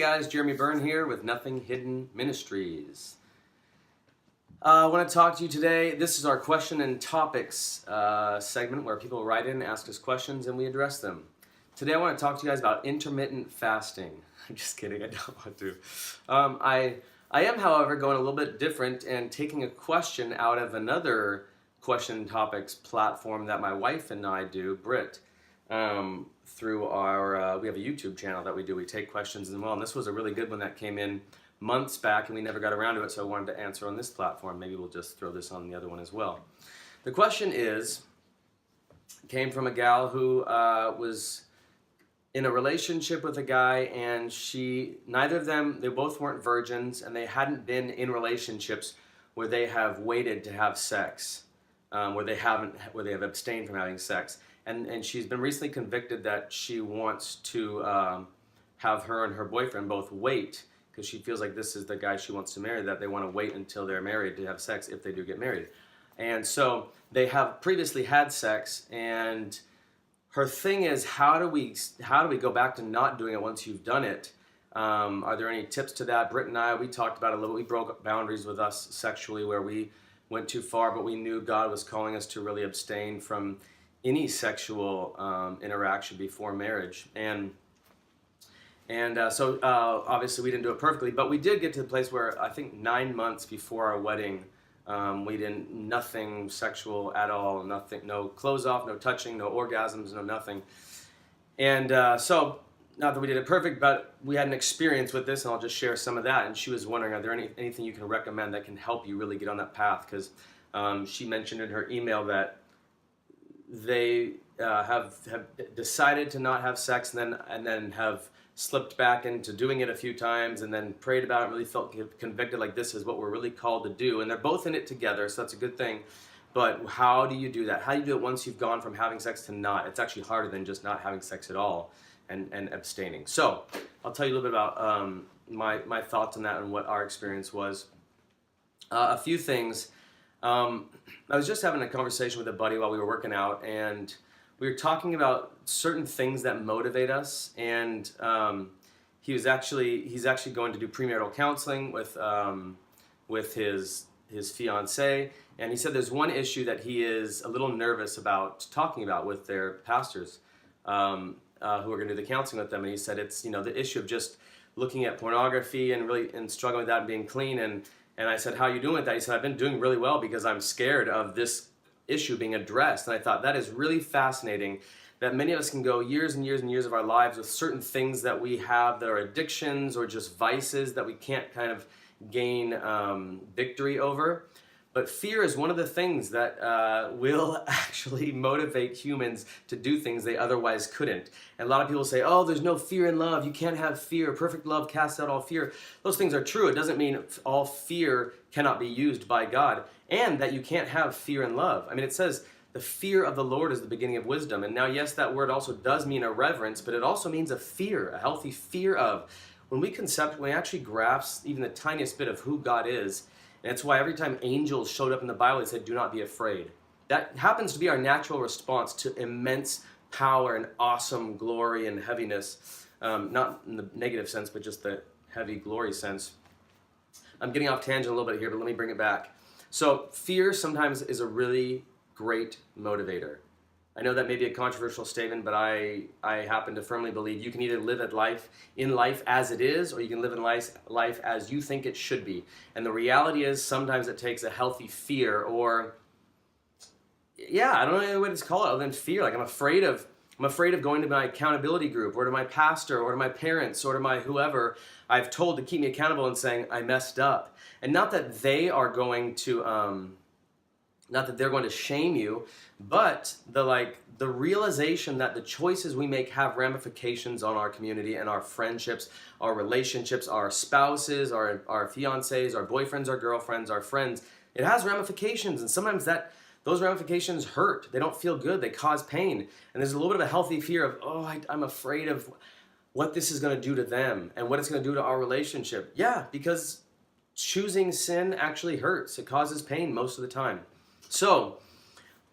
guys, Jeremy Byrne here with Nothing Hidden Ministries. I want to talk to you today. This is our question and topics segment where people write in and ask us questions and we address them. Today I want to talk to you guys about intermittent fasting. I'm just kidding, I don't want to. I am, however, going a little bit different and taking a question out of another question and topics platform that my wife and I do, Britt. Through our, we have a YouTube channel that we do. We take questions as well, and this was a really good one that came in months back, and we never got around to it, so I wanted to answer on this platform. Maybe we'll just throw this on the other one as well. The question came from a gal who was in a relationship with a guy, and neither of them, they both weren't virgins, and they hadn't been in relationships where they have waited to have sex, where they have abstained from having sex. And she's been recently convicted that she wants to have her and her boyfriend both wait, because she feels like this is the guy she wants to marry, that they want to wait until they're married to have sex if they do get married. And so they have previously had sex, and her thing is, how do we go back to not doing it once you've done it? Are there any tips to that? Britt and I, we talked about it a little. We broke boundaries with us sexually where we went too far, but we knew God was calling us to really abstain from any sexual interaction before marriage, and so obviously we didn't do it perfectly, but we did get to the place where I think 9 months before our wedding, we didn't nothing sexual at all, nothing, no clothes off, no touching, no orgasms, no nothing, and so not that we did it perfect, but we had an experience with this, and I'll just share some of that. And she was wondering, are there anything you can recommend that can help you really get on that path? Because she mentioned in her email that they have decided to not have sex and then have slipped back into doing it a few times and then prayed about it and really felt convicted like this is what we're really called to do. And they're both in it together, so that's a good thing. But how do you do that? How do you do it once you've gone from having sex to not? It's actually harder than just not having sex at all and abstaining. So I'll tell you a little bit about my thoughts on that and what our experience was. A few things. I was just having a conversation with a buddy while we were working out, and we were talking about certain things that motivate us. And he's actually going to do premarital counseling with his fiancée, and he said there's one issue that he is a little nervous about talking about with their pastors who are going to do the counseling with them. And he said it's the issue of just looking at pornography and struggling with that and being clean. And I said, how are you doing with that? He said, I've been doing really well because I'm scared of this issue being addressed. And I thought that is really fascinating, that many of us can go years and years and years of our lives with certain things that we have that are addictions or just vices that we can't kind of gain victory over. But fear is one of the things that will actually motivate humans to do things they otherwise couldn't. And a lot of people say, oh, there's no fear in love. You can't have fear. Perfect love casts out all fear. Those things are true. It doesn't mean all fear cannot be used by God, and that you can't have fear in love. I mean, it says the fear of the Lord is the beginning of wisdom. And now, yes, that word also does mean a reverence, but it also means a fear, a healthy fear of. When we actually grasp even the tiniest bit of who God is, and it's why every time angels showed up in the Bible, they said, do not be afraid. That happens to be our natural response to immense power and awesome glory and heaviness. Not in the negative sense, but just the heavy glory sense. I'm getting off tangent a little bit here, but let me bring it back. So fear sometimes is a really great motivator. I know that may be a controversial statement, but I happen to firmly believe you can either live in life as it is, or you can live in life as you think it should be. And the reality is sometimes it takes a healthy fear, or I don't know any way to call it other than fear. Like I'm afraid of going to my accountability group, or to my pastor, or to my parents, or to my whoever I've told to keep me accountable and saying I messed up. And not that they are going to not that they're going to shame you, but the realization that the choices we make have ramifications on our community and our friendships, our relationships, our spouses, our fiancés, our boyfriends, our girlfriends, our friends. It has ramifications, and sometimes those ramifications hurt. They don't feel good. They cause pain. And there's a little bit of a healthy fear of, I'm afraid of what this is going to do to them and what it's going to do to our relationship. Yeah, because choosing sin actually hurts. It causes pain most of the time. So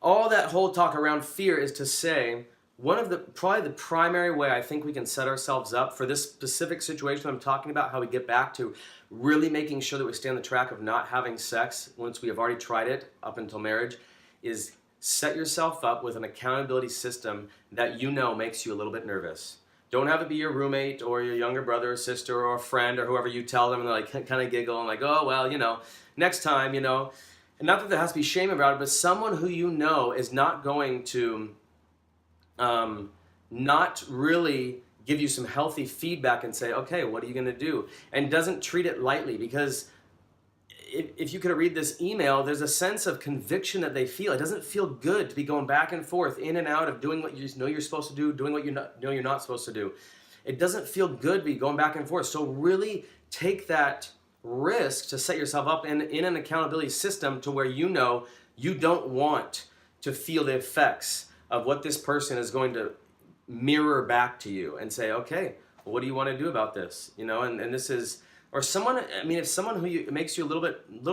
all that whole talk around fear is to say, probably the primary way I think we can set ourselves up for this specific situation I'm talking about, how we get back to really making sure that we stay on the track of not having sex once we have already tried it up until marriage, is set yourself up with an accountability system that you know makes you a little bit nervous. Don't have it be your roommate or your younger brother or sister or a friend or whoever you tell them, and they like kind of giggle and like, oh, well, next time, And not that there has to be shame about it, but someone who you know is not going to not really give you some healthy feedback and say, okay, what are you going to do? And doesn't treat it lightly, because if you could read this email, there's a sense of conviction that they feel. It doesn't feel good to be going back and forth, in and out of doing what you know you're supposed to do, doing what you know you're not supposed to do. It doesn't feel good to be going back and forth. So really take that risk to set yourself up in an accountability system to where you know you don't want to feel the effects of what this person is going to mirror back to you and say, okay, well, what do you want to do about this? And this is, or someone, if someone who makes you a little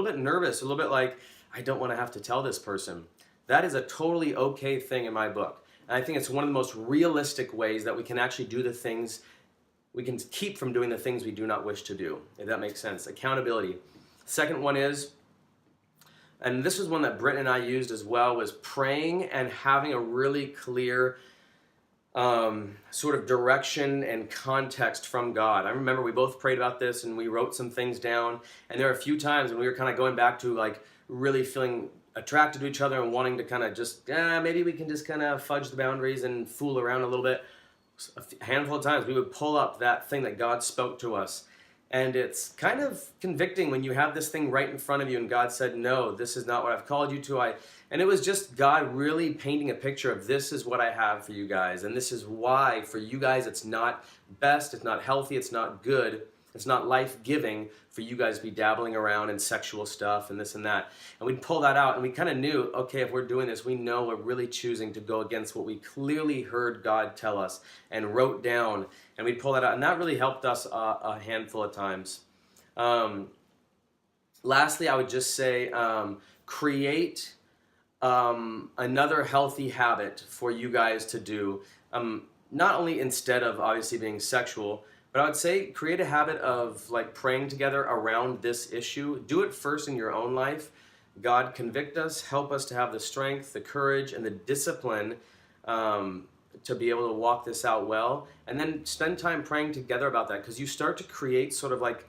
bit nervous, a little bit like, I don't want to have to tell this person. That is a totally okay thing in my book. And I think it's one of the most realistic ways that we can actually do the things, we can keep from doing the things we do not wish to do, if that makes sense. Accountability. Second one is, and this was one that Britt and I used as well, was praying and having a really clear sort of direction and context from God. I remember we both prayed about this and we wrote some things down, and there are a few times when we were kind of going back to like really feeling attracted to each other and wanting to kind of just, maybe we can just kind of fudge the boundaries and fool around a little bit. A handful of times we would pull up that thing that God spoke to us. And it's kind of convicting when you have this thing right in front of you and God said, no, this is not what I've called you to. And it was just God really painting a picture of, this is what I have for you guys. And this is why for you guys it's not best, it's not healthy, it's not good, it's not life-giving for you guys to be dabbling around in sexual stuff and this and that. And we'd pull that out and we kind of knew, okay, if we're doing this, we know we're really choosing to go against what we clearly heard God tell us and wrote down. And we'd pull that out, and that really helped us a handful of times. Lastly, I would just say create another healthy habit for you guys to do, not only instead of obviously being sexual, but I would say create a habit of like praying together around this issue. Do it first in your own life. God, convict us, help us to have the strength, the courage, and the discipline to be able to walk this out well, and then spend time praying together about that, because you start to create sort of like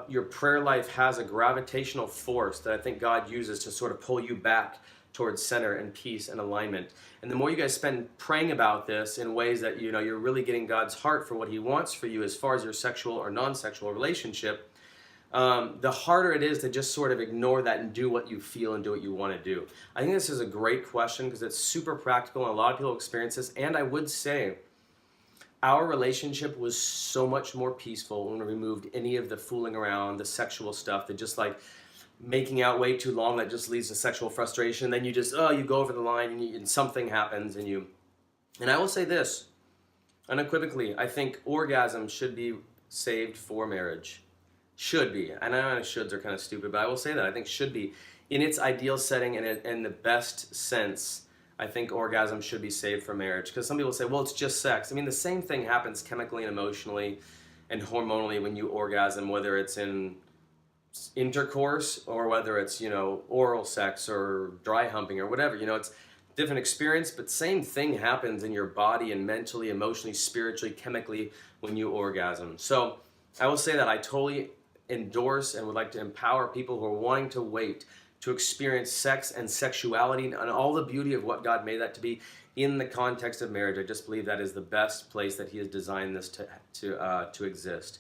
your prayer life has a gravitational force that I think God uses to sort of pull you back towards center and peace and alignment. And the more you guys spend praying about this in ways that you're really getting God's heart for what He wants for you as far as your sexual or non-sexual relationship, the harder it is to just sort of ignore that and do what you feel and do what you want to do. I think this is a great question because it's super practical and a lot of people experience this. And I would say our relationship was so much more peaceful when we removed any of the fooling around, the sexual stuff, that just like making out way too long that just leads to sexual frustration. Then you just, you go over the line and something happens and I will say this, unequivocally, I think orgasm should be saved for marriage. Should be. And I know shoulds are kind of stupid, but I will say that I think should be. In its ideal setting and in the best sense, I think orgasm should be saved for marriage. Because some people say, well, it's just sex. I mean, the same thing happens chemically and emotionally and hormonally when you orgasm, whether it's in intercourse or whether it's, oral sex or dry humping or whatever. It's different experience, but same thing happens in your body and mentally, emotionally, spiritually, chemically when you orgasm. So I will say that I totally endorse and would like to empower people who are wanting to wait to experience sex and sexuality and all the beauty of what God made that to be in the context of marriage. I just believe that is the best place that He has designed this to exist.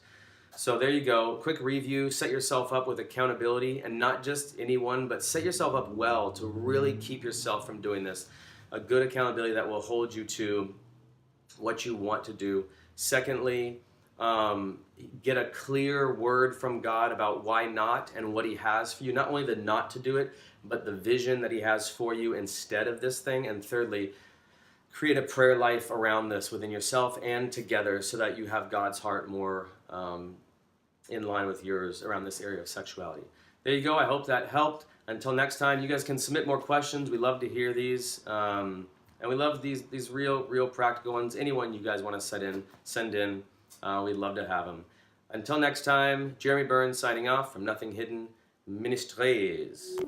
So there you go. Quick review. Set yourself up with accountability, and not just anyone, but set yourself up well to really keep yourself from doing this. A good accountability that will hold you to what you want to do. Secondly, get a clear word from God about why not and what He has for you. Not only the not to do it, but the vision that He has for you instead of this thing. And thirdly, create a prayer life around this within yourself and together so that you have God's heart more in line with yours around this area of sexuality. There you go. I hope that helped. Until next time, you guys can submit more questions. We love to hear these. And we love these real practical ones. Anyone you guys want to send in, we'd love to have them. Until next time, Jeremy Byrne signing off from Nothing Hidden Ministries.